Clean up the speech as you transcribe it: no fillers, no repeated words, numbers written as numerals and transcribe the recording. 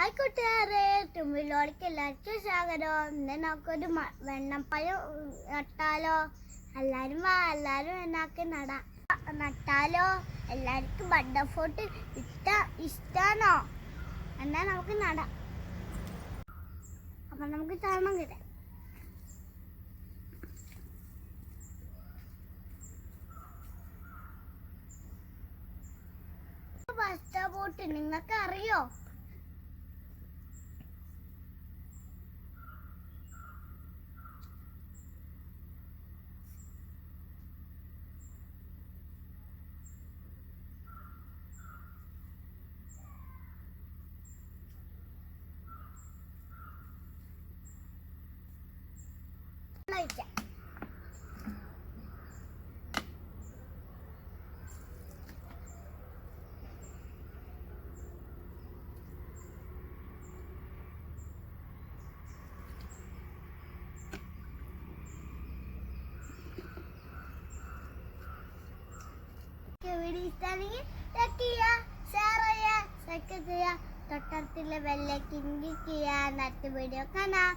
ആയിക്കോട്ടുകാരെ തുമ്പിലോടിക്ക് എല്ലാവർക്കും സ്വാഗതം. ഇന്ന് നമുക്കൊരു വെണ്ണപ്പഴം നട്ടാലോ? എല്ലാരും വാ, എല്ലാരും എന്നാക്കി നട്ടാലോ? എല്ലാവർക്കും ബട്ടർഫ്രൂട്ട് ഇഷ്ടാണോ? എന്നാ നമുക്ക് നടാം. അപ്പൊ നമുക്ക് ചാണം കിട്ടാം. ബട്ടർഫ്രൂട്ട് നിങ്ങൾക്ക് അറിയോ? തൊട്ടടുത്തുള്ള ബെല്ലൈക്കൻ ക്ലിക്ക് ചെയ്യാൻ. അടുത്ത വീഡിയോ കാണാം.